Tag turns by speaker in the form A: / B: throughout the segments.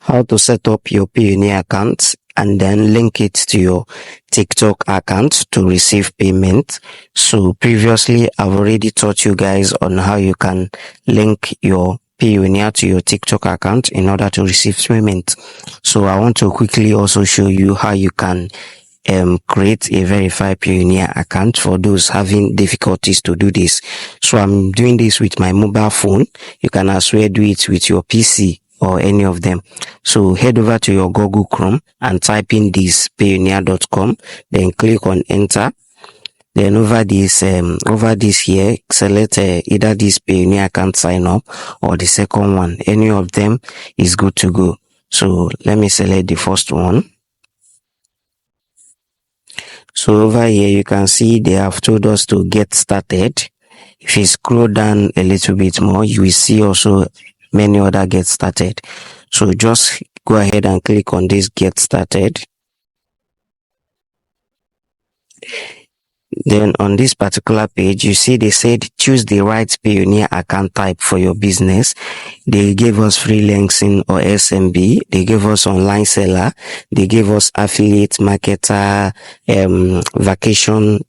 A: how to set up your Payoneer account and then link it to your TikTok account to receive payment. So previously, I've already taught you guys on how you can link your Payoneer to your TikTok account in order to receive payment. So I want to quickly also show you how you can create a verified Payoneer account for those having difficulties to do this. So I'm doing this with my mobile phone. You can as well do it with your PC or any of them. So head over to your Google Chrome and type in this payoneer.com, then click on enter. Then over this here, select either this Payoneer account sign up or the second one. Any of them is good to go. So let me select the first one. So over here, you can see they have told us to get started. If you scroll down a little bit more, you will see also many other get started. So just go ahead and click on this get started. Then on this particular page, you see they said choose the right Payoneer account type for your business. They gave us freelancing or SMB. They gave us online seller. They gave us affiliate marketer, vacation,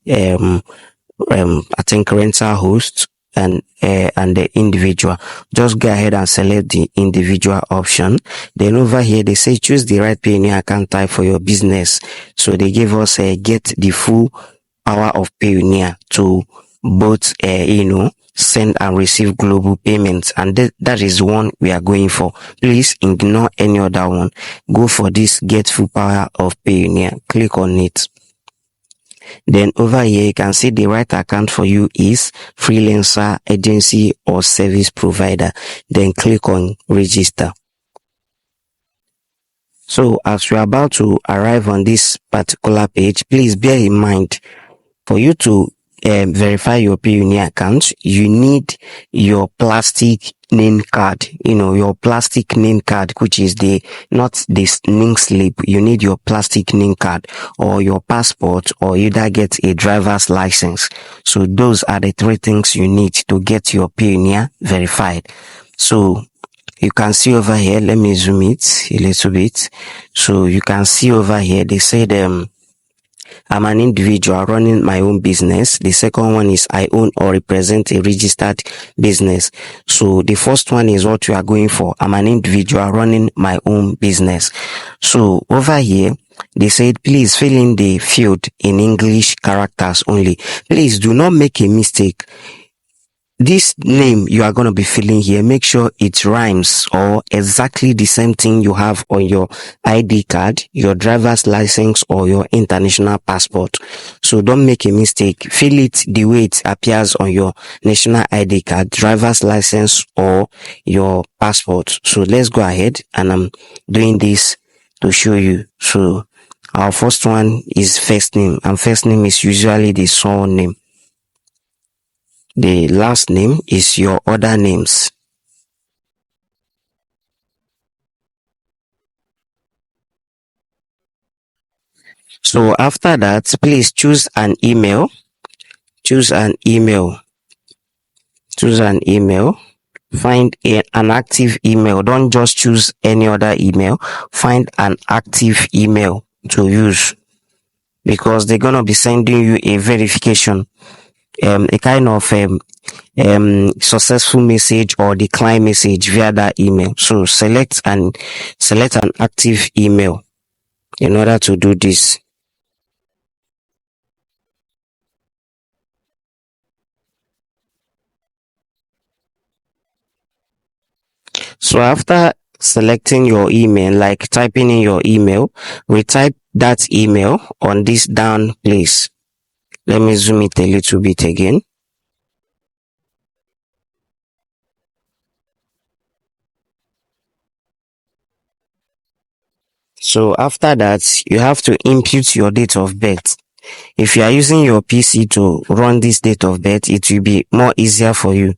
A: I think rental host, and the individual. Just go ahead and select the individual option. Then over here they say choose the right Payoneer account type for your business. So they give us get the full power of Payoneer to both send and receive global payments, and that is one we are going for. Please ignore any other one. Go for this get full power of Payoneer. Click on it. Then over here you can see the right account for you is freelancer, agency or service provider. Then click on register. So as we are about to arrive on this particular page, please bear in mind, for you to verify your Payoneer account, you need your plastic name card, your plastic name card, which is not this name slip. You need your plastic name card or your passport, or either get a driver's license. So those are the three things you need to get your Payoneer verified. So you can see over here, let me zoom it a little bit. So you can see over here, they said, I'm an individual running my own business. The second one is I own or represent a registered business. So the first one is what you are going for. I'm an individual running my own business. So over here, they said, please fill in the field in English characters only. Please do not make a mistake. This name you are going to be filling here, make sure it rhymes or exactly the same thing you have on your ID card, your driver's license or your international passport. So don't make a mistake. Fill it the way it appears on your national ID card, driver's license or your passport. So let's go ahead, and I'm doing this to show you. So our first one is first name, and first name is usually the surname. The last name is your other names. So after that, please choose an email. Find an active email. Don't just choose any other email. Find an active email to use, because they're going to be sending you a verification, a kind of successful message or decline message via that email. So select an active email in order to do this. So after selecting your email, like typing in your email, retype that email on this down place. Let me zoom it a little bit again. So after that, you have to input your date of birth. If you are using your PC to run this date of birth, it will be more easier for you.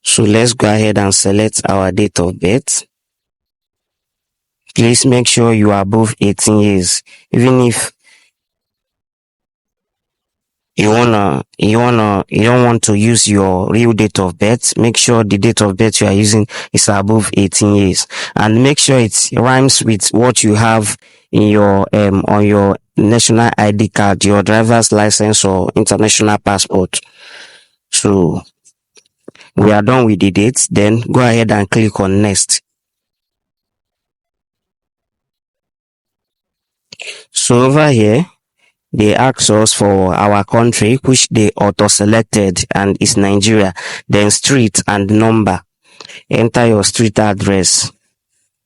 A: So let's go ahead and select our date of birth. Please make sure you are above 18 years. Even if you don't want to use your real date of birth. Make sure the date of birth you are using is above 18 years, and make sure it rhymes with what you have in your on your national ID card, your driver's license or international passport. So we are done with the dates. Then go ahead and click on next. So over here they ask us for our country, which they auto selected, and is Nigeria. Then street and number. Enter your street address.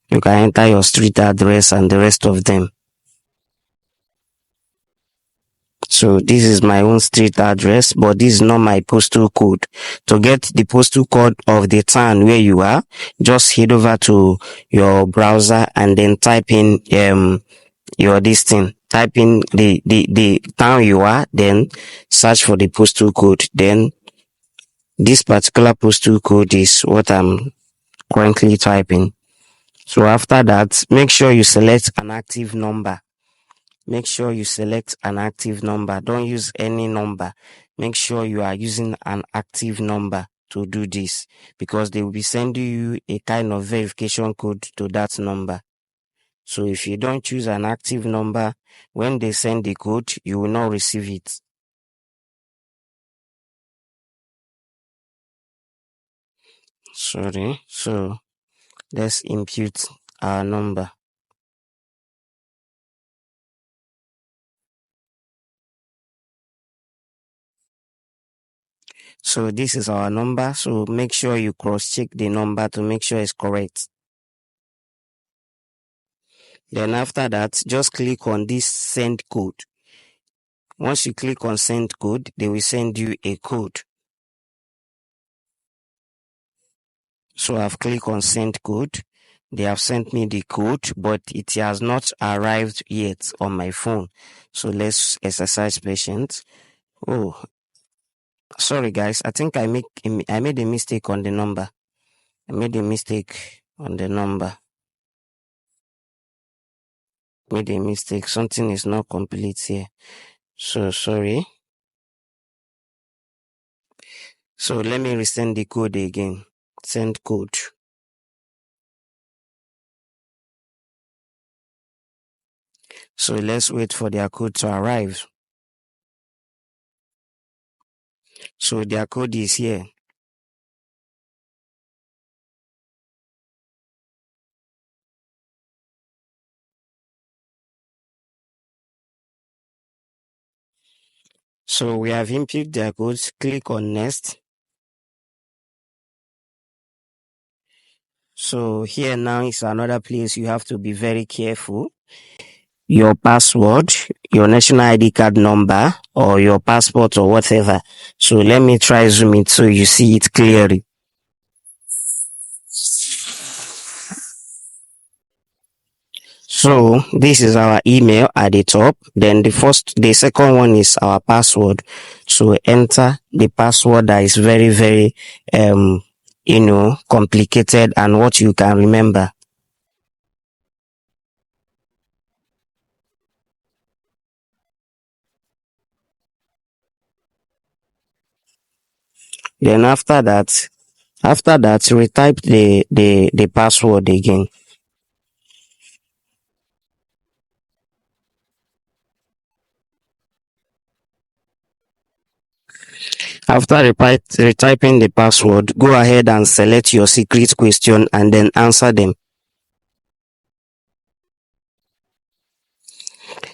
A: You can enter your street address and the rest of them. So this is my own street address, but this is not my postal code. To get the postal code of the town where you are, just head over to your browser and then type in your this thing. Type in the town you are, then search for the postal code. Then this particular postal code is what I'm currently typing. So after that, make sure you select an active number. Make sure you select an active number. Don't use any number. Make sure you are using an active number to do this, because they will be sending you a kind of verification code to that number. So if you don't choose an active number, when they send the code, you will not receive it. Sorry. So let's impute our number. So this is our number. So make sure you cross check the number to make sure it's correct. Then after that, just click on this send code. Once you click on send code, they will send you a code. So I've clicked on send code. They have sent me the code, but it has not arrived yet on my phone. So let's exercise patience. Oh, sorry guys. I think I made a mistake on the number. I made a mistake on the number. Made a mistake. Something is not complete here. So sorry. So let me resend the code again. Send code. So let's wait for their code to arrive. So their code is here. So we have input their codes. Click on next. So here now is another place you have to be very careful. Your password, your national ID card number, or your passport or whatever. So let me try zoom it so you see it clearly. So this is our email at the top. Then the second one is our password. So enter the password that is very, very, complicated and what you can remember. Then after that, retype the password again. After retyping the password, go ahead and select your secret question and then answer them.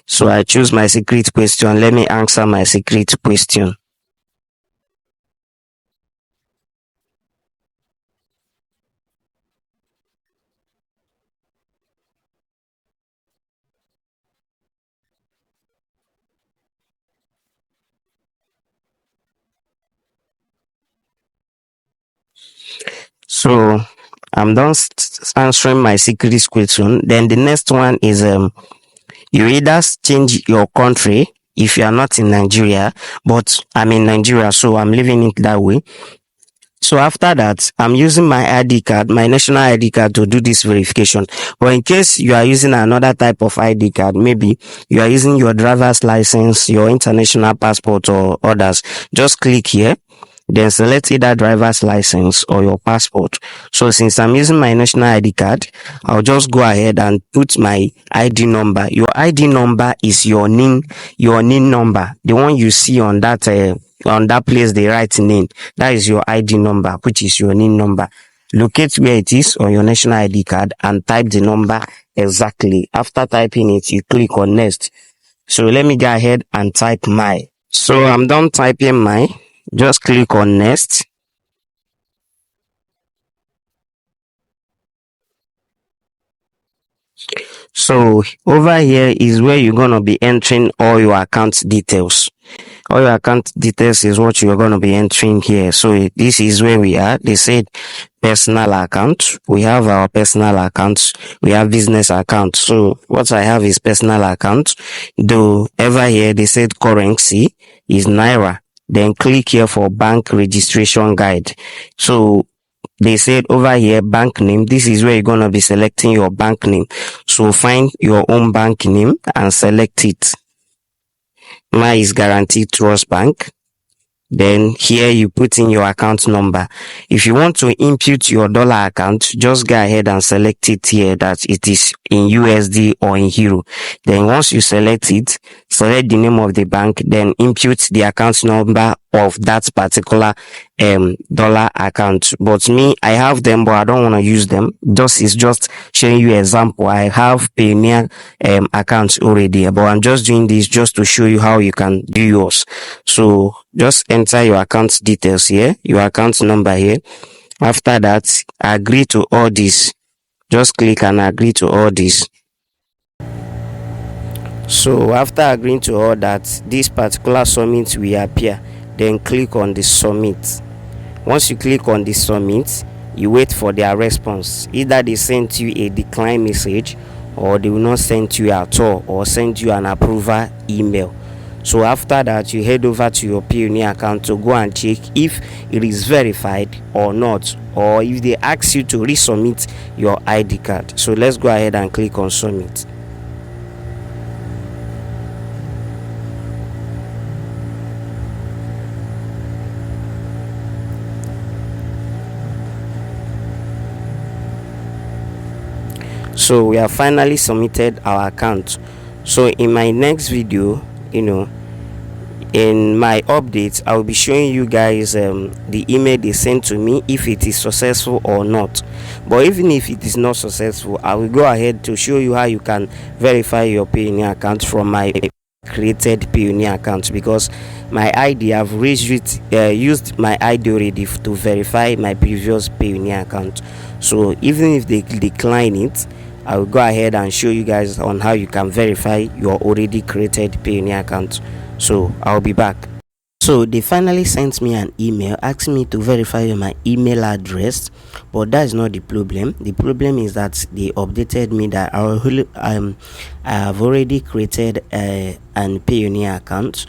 A: So I choose my secret question. Let me answer my secret question. So I'm done answering my secret question. Then the next one is you either change your country if you are not in Nigeria, but I'm in Nigeria, so I'm leaving it that way. So after that, I'm using my ID card, my national ID card, to do this verification. But in case you are using another type of ID card, maybe you are using your driver's license, your international passport, or others, just click here, then select either driver's license or your passport. So since I'm using my national ID card, I'll just go ahead and put my ID number. Your ID number is your NIN number, the one you see on that place they write name. That is your ID number, which is your NIN number. Locate where it is on your national ID card and type the number exactly. After typing it, you click on next. So let me go ahead and type my. So I'm done typing my. Just click on next. So over here is where you're gonna be entering all your account details. All your account details is what you're going to be entering here. So this is where we are. They said personal account. We have our personal accounts. We have business account. So what I have is personal account. Though ever here they said currency is naira. Then click here for bank registration guide. So they said over here bank name. This is where you're going to be selecting your bank name. So find your own bank name and select it. Mine is Guaranteed Trust Bank. Then here you put in your account number. If you want to input your dollar account, just go ahead and select it here that it is in USD or in euro. Then once you select it, select the name of the bank, then input the account number of that particular dollar account. But me, I have them, but I don't want to use them. It's just showing you example. I have Payoneer accounts already, but I'm just doing this just to show you how you can do yours. So just enter your account details here, your account number here. After that, agree to all this. Just click and agree to all this. So after agreeing to all that, this particular submit will appear. Then click on the submit. Once you click on the submit, you wait for their response. Either they send you a decline message, or they will not send you at all, or send you an approval email. So after that, you head over to your Payoneer account to go and check if it is verified or not, or if they ask you to resubmit your ID card. So let's go ahead and click on submit. So we have finally submitted our account. So in my next video, in my updates, I will be showing you guys the email they sent to me, if it is successful or not. But even if it is not successful, I will go ahead to show you how you can verify your Payoneer account from my created Payoneer account, because my ID, I've used my ID already to verify my previous Payoneer account. So even if they decline it, I will go ahead and show you guys on how you can verify your already created Payoneer account. So I'll be back. So they finally sent me an email asking me to verify my email address, but that is not the problem. The problem is that they updated me that I have already created an Payoneer account,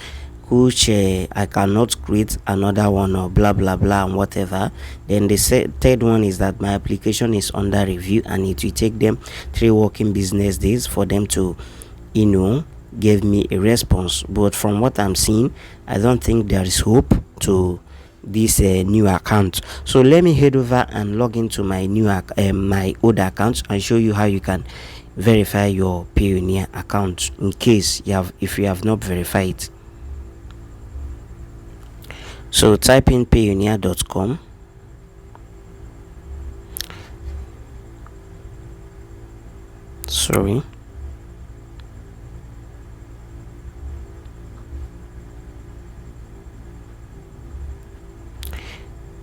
A: which I cannot create another one, or blah blah blah and whatever. Then the third one is that my application is under review and it will take them 3 working business days for them to give me a response. But from what I'm seeing, I don't think there is hope to this new account. So let me head over and log into my my old account and show you how you can verify your Payoneer account in case if you have not verified it. So type in payoneer.com. Sorry.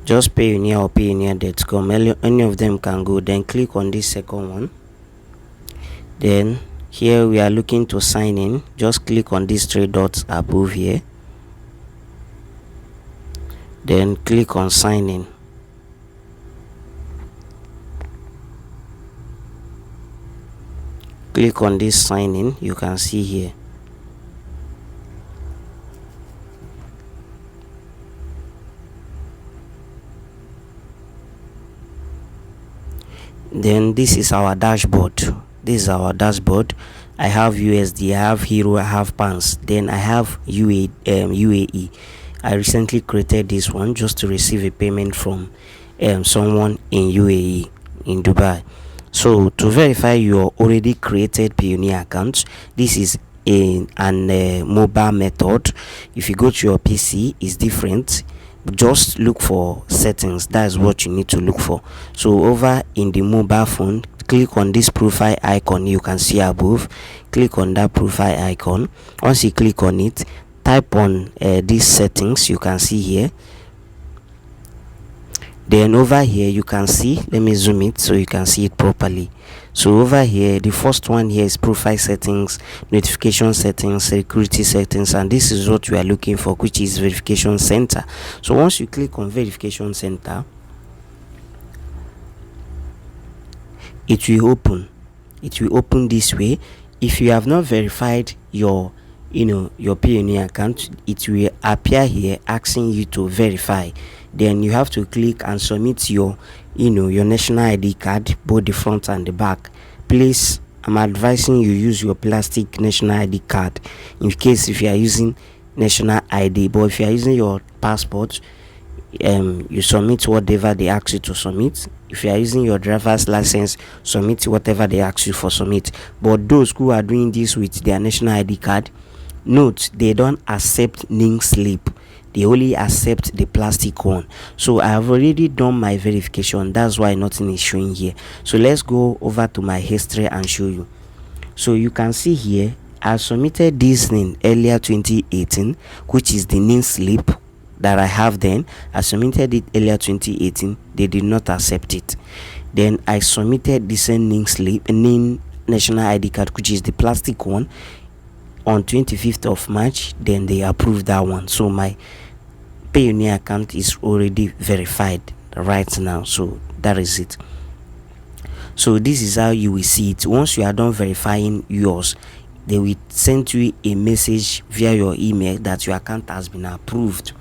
A: Just Payoneer or Payoneer.com. Any of them can go. Then click on this second one. Then here we are looking to sign in. Just click on these 3 dots above here. Then click on sign in. Click on this sign in. You can see here. Then this is our dashboard. I have USD, I have Hero, I have pounds, then I have UAE. I recently created this one just to receive a payment from someone in UAE, in Dubai. So to verify your already created Payoneer account, this is an mobile method. If you go to your PC, it's different. Just look for settings. That's what you need to look for. So over in the mobile phone, click on this profile icon you can see above. Click on that profile icon. Once you click on it, type on these settings you can see here. Then over here you can see, let me zoom it so you can see it properly. So over here, the first one here is profile settings, notification settings, security settings, and this is what we are looking for, which is verification center. So once you click on verification center, it will open this way. If you have not verified your Payoneer account, it will appear here asking you to verify. Then you have to click and submit your national ID card, both the front and the back. Please, I'm advising you use your plastic national ID card in case if you are using national ID. But if you are using your passport, you submit whatever they ask you to submit. If you are using your driver's license, submit whatever they ask you for submit. But those who are doing this with their national ID card, note they don't accept link slip. They only accept the plastic one. So I have already done my verification. That's why nothing is showing here. So let's go over to my history and show you. So you can see here, I submitted this name earlier 2018, which is the name slip that I have. Then I submitted it earlier 2018. They did not accept it. Then I submitted the same name slip, name national ID card, which is the plastic one, on 25th of March. Then they approved that one. So my Payoneer account is already verified right now. So that is it. So this is how you will see it. Once you are done verifying yours, they will send you a message via your email that your account has been approved,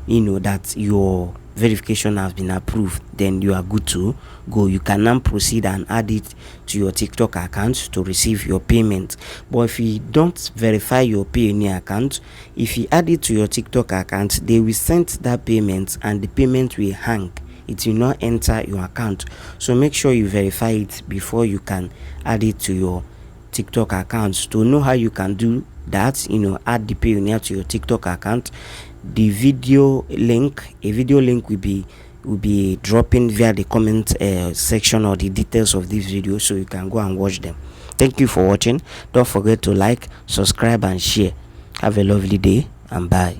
A: that your verification has been approved. Then you are good to go. You can now proceed and add it to your TikTok account to receive your payment. But if you don't verify your Payoneer account, if you add it to your TikTok account, they will send that payment and the payment will hang. It will not enter your account. So make sure you verify it before you can add it to your TikTok account. To know how you can do that, add the Payoneer to your TikTok account, a video link will be dropping via the comment section or the details of this video, so you can go and watch them. Thank you for watching. Don't forget to like, subscribe and share. Have a lovely day and bye.